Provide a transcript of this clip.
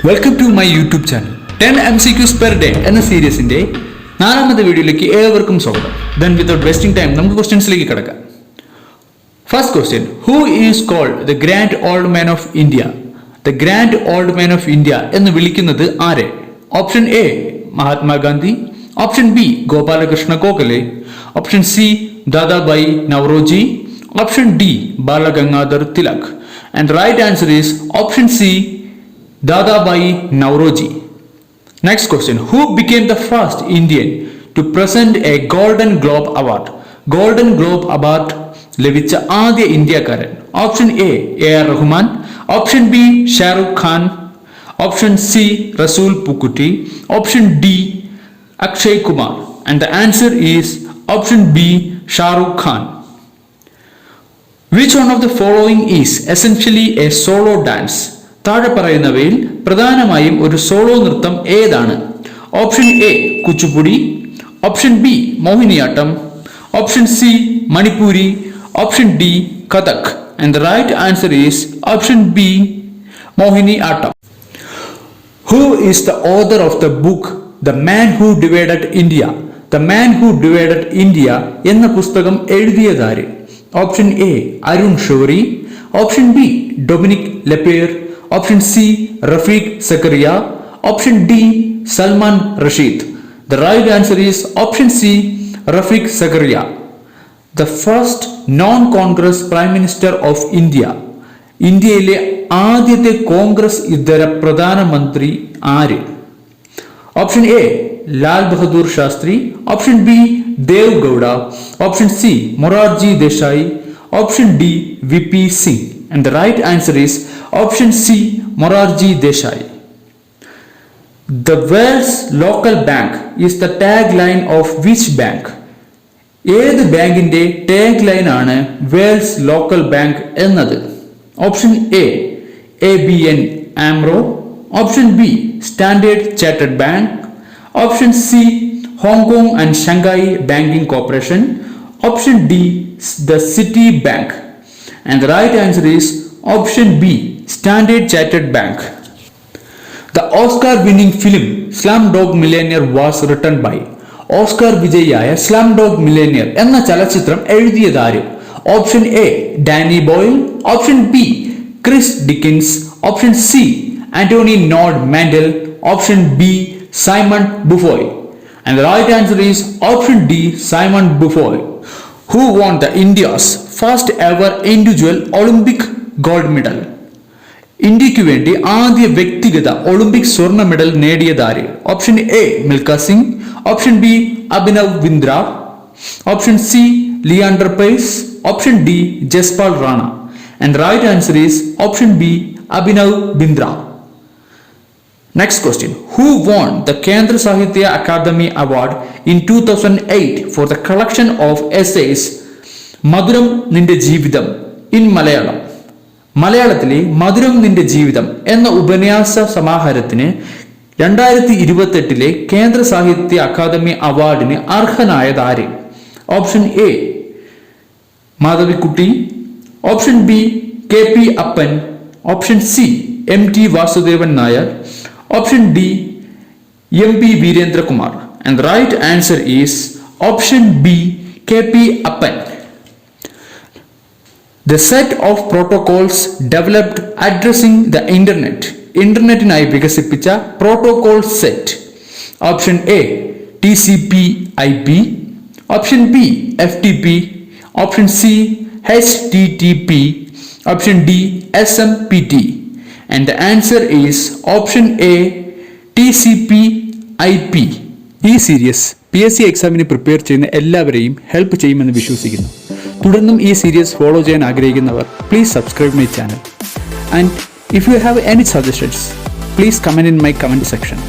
Welcome to my YouTube channel 10 MCQs per day എന്ന സീരീസിന്റെ 4ാമത്തെ വീഡിയോയിലേക്ക് ഏവർക്കും സ്വാഗതം. Then without wasting time നമുക്ക് ക്വസ്റ്റ്യൻസിലേക്ക് കടക്കാം. First question, who is called the grand old man of India? The grand old man of India എന്ന് വിളിക്കുന്നത് ആരെ? Option A Mahatma Gandhi, option B Gopal Krishna Gokhale, option C Dadabhai Naoroji, option D Bal Gangadhar Tilak. And right answer is option C Dadabhai Nauroji. Next question, who became the first Indian to present a Golden Globe Award? Golden Globe Award ലഭിച്ച ആദ്യ ഇന്ത്യക്കാരൻ? Option A R Rahman, option B Shahrukh Khan, option C Rasool Pookutty, option D Akshay Kumar. And the answer is option B Shahrukh Khan. Which one of the following is essentially a solo dance? താഴെ പറയുന്നവയിൽ പ്രധാനമായും ഒരു solo നൃത്തം ഏതാണ്? Option A Kuchipudi, option B Mohiniyattam, option C Manipuri, option D Kathak. And the right answer is option B Mohiniyattam. Who is the author of the book the man who divided India? The man who divided India എന്ന പുസ്തകം എഴുതിയതാര്? Option A Arun Shourie, option B Dominique Lapierre, option C Rafiq Zakaria, option D Salman Rushdie. The right answer is option C Rafiq Zakaria. The first non Congress prime minister of India? ഇന്ത്യയിലെ ആദ്യത്തെ കോൺഗ്രസ് ഇതര പ്രധാനമന്ത്രി ആര്? Option A Lal Bahadur Shastri, option B Dev Gowda, option C Morarji Desai, option D V P Singh. And the right answer is option C Morarji Desai. The world's local bank is the tagline of which bank? ഏത് ബാങ്കിന്റെ tag line ആണ് world's local bank എന്നത്? Option A ABN AMRO, option B Standard Chartered bank, option C Hong Kong and Shanghai banking corporation, option D the Citi bank. And the right answer is option B Standard Chartered Bank. The Oscar-winning film Slumdog Millionaire was written by? Oscar വിജയിയായ Slumdog Millionaire എന്ന ചലച്ചിത്രം എഴുതിയതാര്? Option A Danny Boyle, option B Chris Dickens, option C Anthony Dod Mantle, option B Simon Beaufoy. And the right answer is option D Simon Bufoy. Who won the India's first ever individual Olympic gold medal? ഇന്ത്യക്ക് വേണ്ടി ആദ്യ വ്യക്തിഗത Olympic സ്വർണ്ണ medal നേടിയതാര്? Option A Milkha Singh, option B Abhinav Bindra, option C Leander Paes, option D Jaspal Rana. And right answer is option B Abhinav Bindra. Next question, who won the Kendra Sahitya Akademi Award in 2008 for the collection of essays മധുരം നിന്റെ ജീവിതം in Malayalam? മലയാളത്തിലെ മധുരം നിന്റെ ജീവിതം എന്ന ഉപന്യാസ സമാഹാരത്തിന് 2028 കേന്ദ്ര സാഹിത്യ അക്കാദമി അവാർഡിന് അർഹനായതാര്? Option A Madhavikutty, option B KP Appan, option C MT Vasudevan Nair, option D MP Veerendrakumar. And the right answer is option B KP അപ്പൻ. The set of protocols developed addressing the internet. ഇന്റർനെറ്റിനായി വികസിപ്പിച്ച protocol set. Option A TCP/IP, option B FTP, option C HTTP, option D SMPT. And the answer is option A TCP/IP. ഈ series PSC എക്സാമിന് prepare ചെയ്യുന്ന എല്ലാവരെയും help ചെയ്യുമെന്ന് വിശ്വസിക്കുന്നു. തുടർന്നും ഈ series follow ചെയ്യാൻ ആഗ്രഹിക്കുന്നവർ please subscribe my channel. And if you have any suggestions please comment in my comment section.